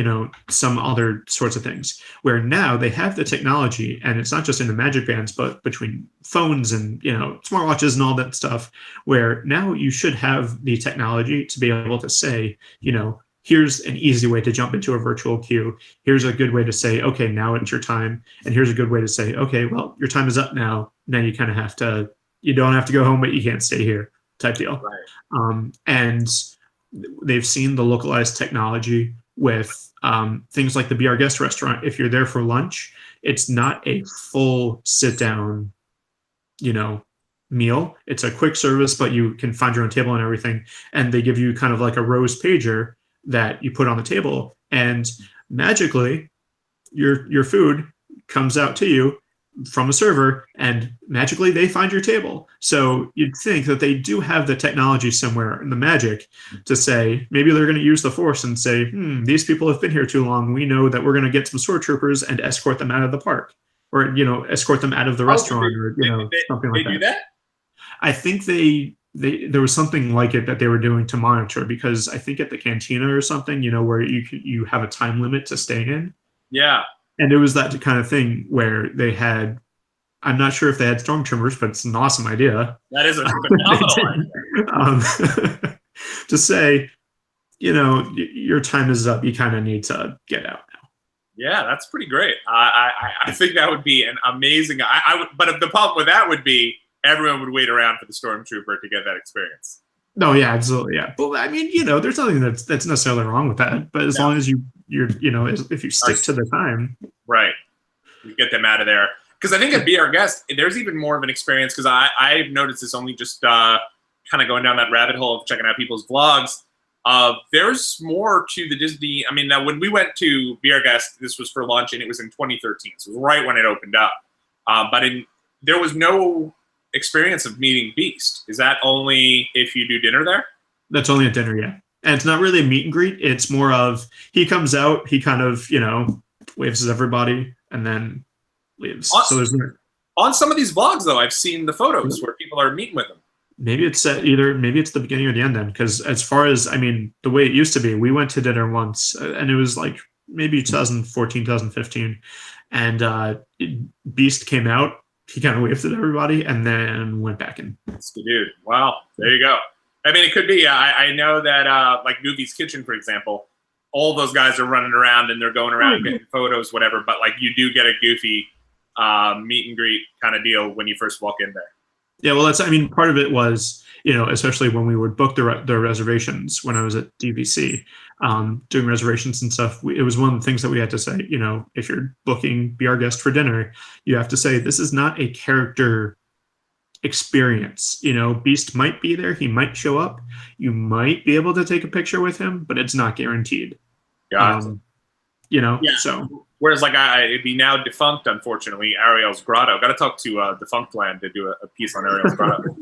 some other sorts of things. Where now they have the technology, and it's not just in the Magic Bands, but between phones and, smartwatches and all that stuff, where now you should have the technology to be able to say, here's an easy way to jump into a virtual queue. Here's a good way to say, okay, now it's your time. And here's a good way to say, okay, well, your time is up now. Now you kind of have to, you don't have to go home, but you can't stay here type deal. Right. And they've seen the localized technology with things like the Be Our Guest restaurant. If you're there for lunch, it's not a full sit down, meal. It's a quick service, but you can find your own table and everything. And they give you kind of like a Rose pager that you put on the table, and magically your food comes out to you from a server, and magically they find your table. So you'd think that they do have the technology somewhere in the magic to say, maybe they're going to use the force and say, these people have been here too long. We know that we're going to get some sword troopers and escort them out of the park, or, escort them out of the restaurant, or, something like that. They do that? I think there was something like it that they were doing to monitor, because I think at the cantina or something, where you have a time limit to stay in. Yeah. And it was that kind of thing where they had, I'm not sure if they had stormtroopers, but it's an awesome idea. That is a phenomenal idea. To say, your time is up. You kind of need to get out now. Yeah, that's pretty great. I think that would be an amazing. But the problem with that would be everyone would wait around for the stormtrooper to get that experience. No, yeah, absolutely, yeah. But I mean, there's nothing that's necessarily wrong with that. But as long as you're if you stick to the time, right, you get them out of there. Because I think at Be Our Guest, there's even more of an experience. Because I've noticed this only just kind of going down that rabbit hole of checking out people's vlogs. There's more to the Disney. I mean, when we went to Be Our Guest, this was for lunch, and it was in 2013, so it was right when it opened up. But there was no experience of meeting Beast. Is that only if you do dinner there? That's only at dinner, yeah. And it's not really a meet and greet. It's more of, he comes out, he kind of, waves at everybody and then leaves. So there's on some of these vlogs, though, I've seen the photos where people are meeting with him. Maybe it's maybe it's the beginning or the end then, because as far as, the way it used to be, we went to dinner once, and it was like maybe 2014, 2015, and Beast came out. He kind of waved at everybody and then went back in. That's the dude. Wow. There you go. I mean, it could be. I know that, like Goofy's Kitchen, for example, all those guys are running around and they're going around getting photos, whatever. But like, you do get a Goofy meet and greet kind of deal when you first walk in there. Yeah, well, part of it was, especially when we would book the reservations when I was at DVC, doing reservations and stuff, it was one of the things that we had to say, if you're booking Be Our Guest for dinner, you have to say, this is not a character experience. Beast might be there. He might show up. You might be able to take a picture with him, but it's not guaranteed. Yeah. So. Whereas, like, it'd be now defunct, unfortunately, Ariel's Grotto. Got to talk to Defunct Land to do a piece on Ariel's Grotto.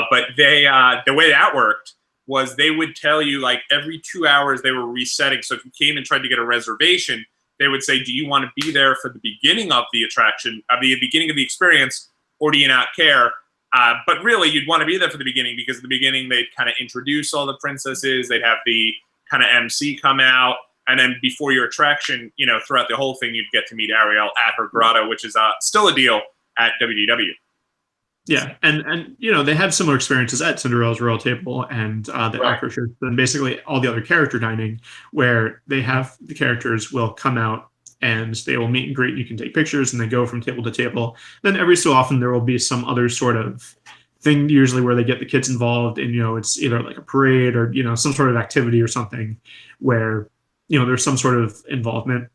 But they, the way that worked was they would tell you, like, every 2 hours they were resetting. So if you came and tried to get a reservation, they would say, do you want to be there for the beginning of the attraction, the beginning of the experience, or do you not care? But really, you'd want to be there for the beginning, because at the beginning they'd kind of introduce all the princesses. They'd have the kind of MC come out. And then before your attraction, throughout the whole thing, you'd get to meet Ariel at her grotto, which is still a deal at WDW. Yeah, and they have similar experiences at Cinderella's Royal Table and the Acro and basically all the other character dining, where they have the characters will come out and they will meet and greet. You can take pictures and then go from table to table. Then every so often there will be some other sort of thing, usually where they get the kids involved, and it's either like a parade or some sort of activity or something where there's some sort of involvement.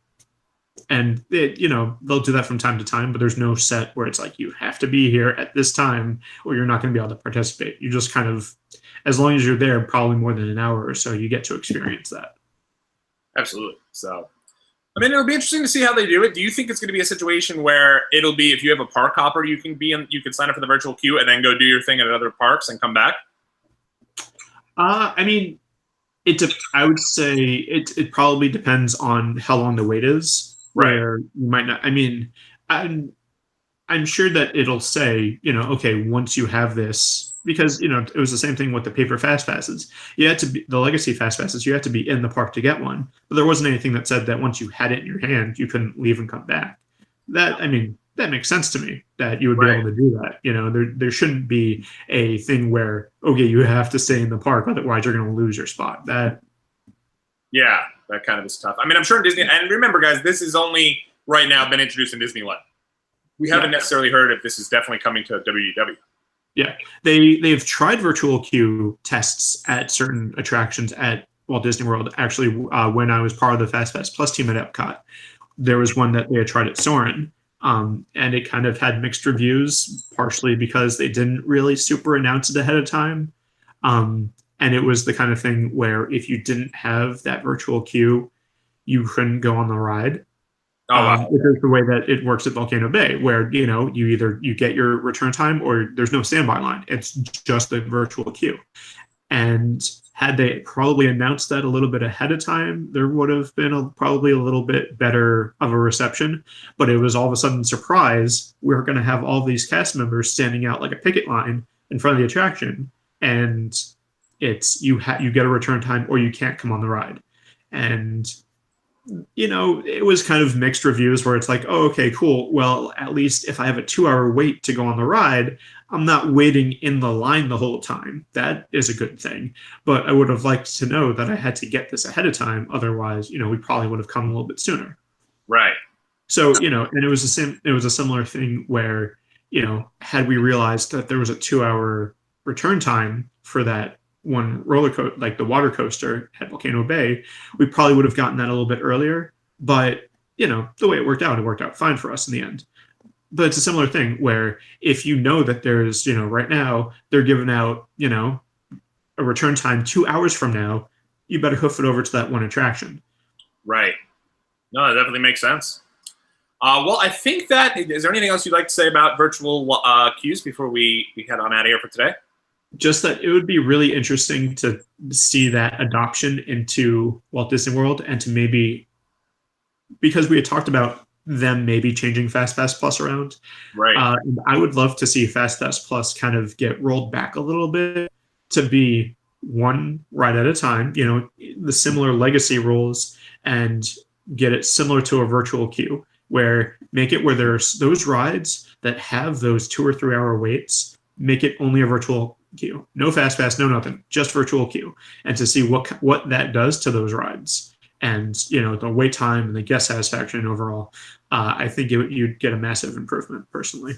And they'll do that from time to time, but there's no set where it's like you have to be here at this time or you're not going to be able to participate. You just kind of, as long as you're there probably more than an hour or so, you get to experience that. Absolutely. So it'll be interesting to see how they do it. Do you think it's going to be a situation where it'll be, if you have a park hopper, you can sign up for the virtual queue and then go do your thing at other parks and come back? I would say it probably depends on how long the wait is. Right. Where you might not. I'm sure that it'll say, okay, once you have this, because it was the same thing with the paper fast passes. You had to be the legacy fast passes. You had to be in the park to get one, but there wasn't anything that said that once you had it in your hand, you couldn't leave and come back. That makes sense to me that you would be able to do that. There shouldn't be a thing where, okay, you have to stay in the park, otherwise you're going to lose your spot. Yeah, that kind of is tough. I'm sure in Disney, and remember, guys, this is only right now been introduced in Disneyland. We haven't necessarily heard if this is definitely coming to WDW. Yeah, they've tried virtual queue tests at certain attractions at Walt Disney World. Actually, when I was part of the Fast Pass Plus team at Epcot, there was one that they had tried at Soarin', and it kind of had mixed reviews, partially because they didn't really super announce it ahead of time. And it was the kind of thing where if you didn't have that virtual queue, you couldn't go on the ride. Oh, wow. Which is the way that it works at Volcano Bay, where you get your return time or there's no standby line. It's just the virtual queue. And had they probably announced that a little bit ahead of time, there would have been probably a little bit better of a reception. But it was all of a sudden surprise. We're going to have all these cast members standing out like a picket line in front of the attraction, and it's you get a return time or you can't come on the ride. And it was kind of mixed reviews where it's like, oh, okay, cool, well, at least if I have a 2-hour wait to go on the ride, I'm not waiting in the line the whole time. That is a good thing. But I would have liked to know that I had to get this ahead of time, otherwise we probably would have come a little bit sooner. Right. So and it was a similar thing where had we realized that there was a 2-hour return time for that one roller coaster, like the water coaster at Volcano Bay, we probably would have gotten that a little bit earlier. But the way it worked out fine for us in the end. But it's a similar thing where if that there's right now they're giving out a return time 2 hours from now, you better hoof it over to that one attraction. Right. No, that definitely makes sense. Well, I think that is there anything else you'd like to say about virtual queues before we head on out of here for today? Just that it would be really interesting to see that adoption into Walt Disney World, and to maybe, because we had talked about them maybe changing Fast Pass Plus around. Right. I would love to see Fast Pass Plus kind of get rolled back a little bit to be one ride at a time, the similar legacy rules, and get it similar to a virtual queue, where make it where there's those rides that have those 2 or 3 hour waits, make it only a virtual queue. No Fast Pass, no nothing, just virtual queue. And to see what that does to those rides, and the wait time and the guest satisfaction overall, I think you'd get a massive improvement personally.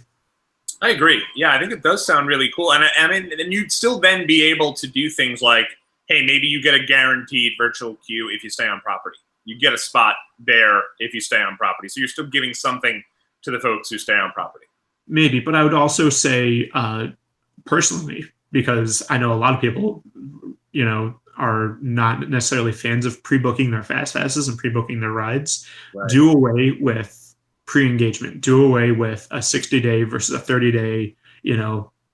I agree. Yeah, I think it does sound really cool. And then you'd still then be able to do things like, hey, maybe you get a guaranteed virtual queue if you stay on property. You get a spot there if you stay on property. So you're still giving something to the folks who stay on property. Maybe, but I would also say personally, because I know a lot of people, are not necessarily fans of pre-booking their fast passes and pre-booking their rides. Right. Do away with pre-engagement. Do away with a 60-day versus a 30-day,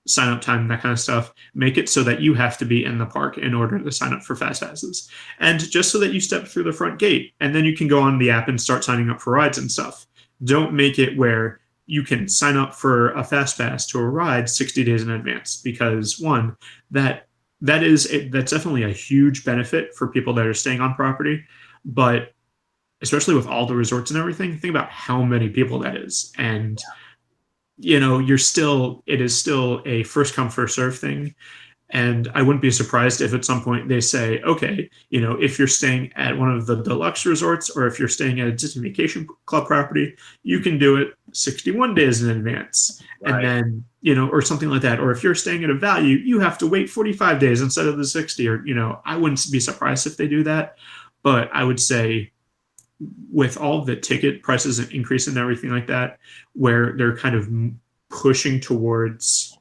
sign-up time, that kind of stuff. Make it so that you have to be in the park in order to sign up for fast passes. And just so that you step through the front gate, and then you can go on the app and start signing up for rides and stuff. Don't make it where you can sign up for a fast pass to a ride 60 days in advance, because one, that's definitely a huge benefit for people that are staying on property, but especially with all the resorts and everything, think about how many people that is. And it is still a first come first serve thing. And I wouldn't be surprised if at some point they say, okay, if you're staying at one of the deluxe resorts or if you're staying at a Disney Vacation Club property, you can do it 61 days in advance. Right. And then, or something like that. Or if you're staying at a value, you have to wait 45 days instead of the 60. Or, I wouldn't be surprised if they do that. But I would say with all the ticket prices and increase and everything like that, where they're kind of pushing towards,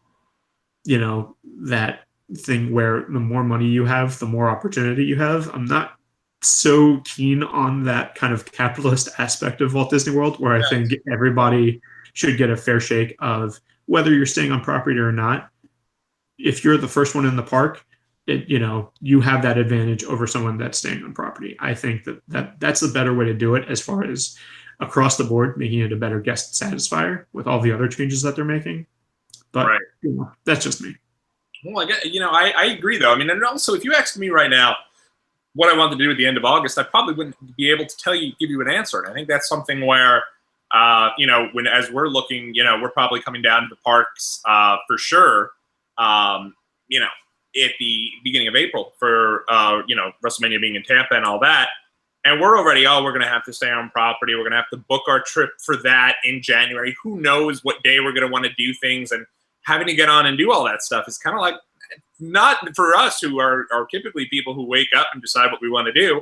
that thing where the more money you have, the more opportunity you have. I'm not so keen on that kind of capitalist aspect of Walt Disney World, where I think everybody should get a fair shake of whether you're staying on property or not. If you're the first one in the park, you have that advantage over someone that's staying on property. I think that's the better way to do it as far as across the board, making it a better guest satisfier with all the other changes that they're making. But that's just me. Well, I agree, though. I mean, and also, if you asked me right now what I wanted to do at the end of August, I probably wouldn't be able to give you an answer. And I think that's something where, as we're looking, we're probably coming down to the parks for sure, at the beginning of April for, WrestleMania being in Tampa and all that. And we're already, we're going to have to stay on property. We're going to have to book our trip for that in January. Who knows what day we're going to want to do things, and having to get on and do all that stuff is kind of like, not for us who are typically people who wake up and decide what we want to do.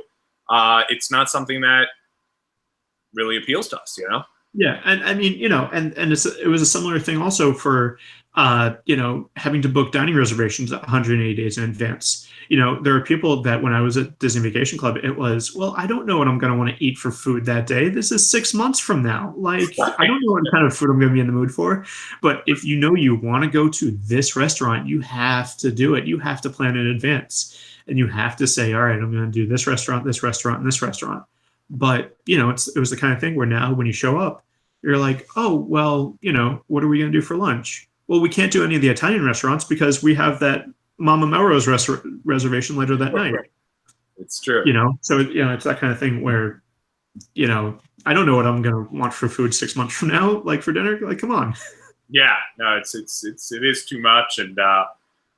It's not something that really appeals to us, Yeah, and I mean, and it was a similar thing also for, having to book dining reservations 180 days in advance. There are people that when I was at Disney Vacation Club, it was, well, I don't know what I'm going to want to eat for food that day. This is 6 months from now. Like, I don't know what kind of food I'm going to be in the mood for. But if you want to go to this restaurant, you have to do it. You have to plan in advance. And you have to say, all right, I'm going to do this restaurant, this restaurant, and this restaurant. But, it was the kind of thing where now when you show up, you're like, oh, well, what are we going to do for lunch? Well, we can't do any of the Italian restaurants because we have that Mama Melrose reservation later that night. It's true. So, it's that kind of thing where, I don't know what I'm going to want for food 6 months from now, like for dinner. Like, come on. Yeah, no, it is too much. And,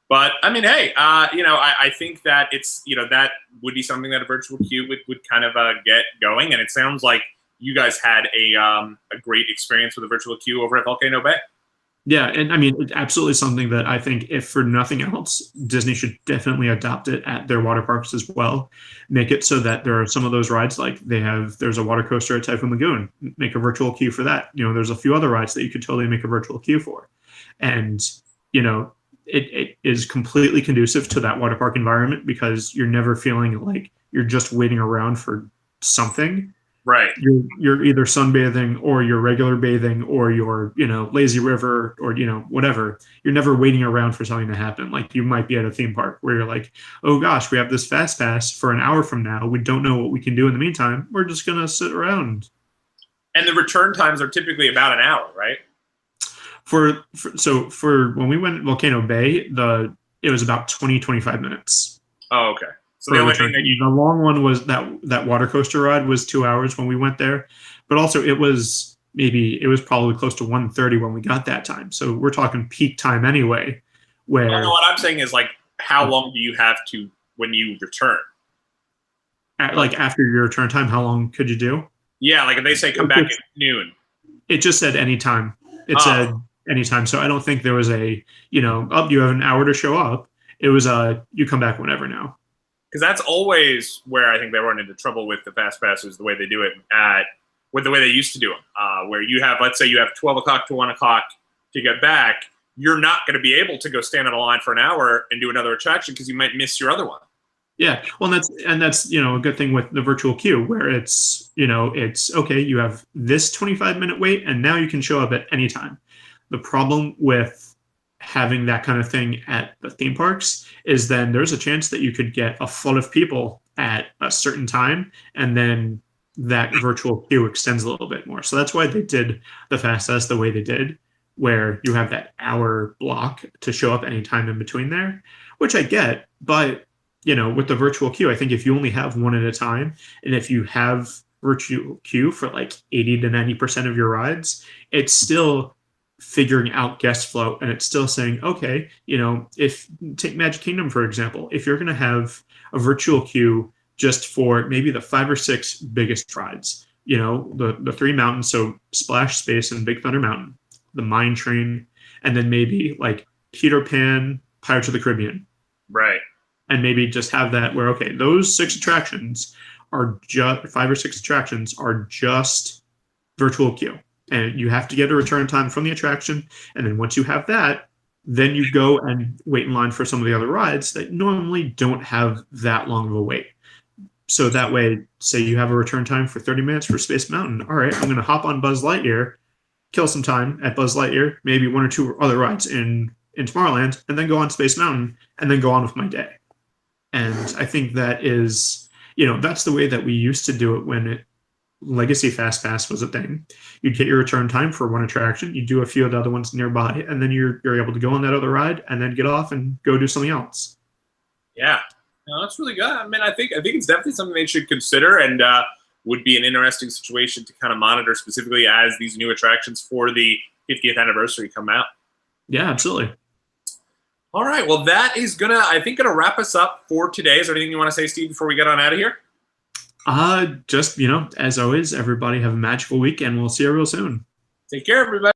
but I mean, hey, I think that it's, that would be something that a virtual queue would kind of get going. And it sounds like you guys had a great experience with a virtual queue over at Volcano Bay. Yeah, and I mean, it's absolutely something that I think, if for nothing else, Disney should definitely adopt it at their water parks as well. Make it so that there are some of those rides, like there's a water coaster at Typhoon Lagoon. Make a virtual queue for that. There's a few other rides that you could totally make a virtual queue for. And, it is completely conducive to that water park environment because you're never feeling like you're just waiting around for something. Right. You're either sunbathing or you're regular bathing or you're, lazy river or, whatever. You're never waiting around for something to happen. Like you might be at a theme park where you're like, oh gosh, we have this fast pass for an hour from now. We don't know what we can do in the meantime. We're just going to sit around. And the return times are typically about an hour, right? For when we went Volcano Bay, it was about 20-25 minutes. Oh, okay. So the only thing that the long one was that water coaster ride was 2 hours when we went there, but also it was probably close to 1:30 when we got that time. So we're talking peak time anyway. Where what I'm saying is, like, how long do you have to when you return? After your return time, how long could you do? Yeah, like if they say come back at noon. It just said anytime. It said anytime. So I don't think there was you have an hour to show up. It was you come back whenever now. Because that's always where I think they run into trouble with the fast passes, the way they do it with the way they used to do them, where you have, let's say you have 12 o'clock to 1 o'clock to get back. You're not going to be able to go stand on a line for an hour and do another attraction because you might miss your other one. Yeah, well, that's a good thing with the virtual queue where it's okay. You have this 25-minute wait, and now you can show up at any time. The problem with having that kind of thing at the theme parks is then there's a chance that you could get a flood of people at a certain time, and then that virtual queue extends a little bit more. So that's why they did the Fast Pass the way they did, where you have that hour block to show up anytime in between there, which I get. But, with the virtual queue, I think if you only have one at a time, and if you have virtual queue for like 80 to 90% of your rides, it's still figuring out guest flow, and it's still saying, okay, if take Magic Kingdom for example, if you're going to have a virtual queue just for maybe the 5 or 6 biggest rides, the 3 mountains, so Splash Space and Big Thunder Mountain, the Mine Train, and then maybe like Peter Pan, Pirates of the Caribbean, right? And maybe just have that where, okay, those 6 attractions are just 5 or 6 attractions are just virtual queue, and you have to get a return time from the attraction, and then once you have that, then you go and wait in line for some of the other rides that normally don't have that long of a wait. So that way, say you have a return time for 30 minutes for Space Mountain. All right, I'm going to hop on Buzz Lightyear, kill some time at Buzz Lightyear, maybe 1 or 2 other rides in Tomorrowland, and then go on Space Mountain, and then go on with my day. And I think that is, that's the way that we used to do it when Legacy Fast Pass was a thing. You'd get your return time for 1 attraction, you do a few of the other ones nearby, and then you're able to go on that other ride and then get off and go do something else. Yeah, no, that's really good. I mean, I think it's definitely something they should consider, and would be an interesting situation to kind of monitor, specifically as these new attractions for the 50th anniversary come out. Yeah, absolutely. All right, well, that is gonna wrap us up for today. Is there anything you want to say, Steve, before we get on out of here? Just, as always, everybody have a magical week, and we'll see you real soon. Take care, everybody.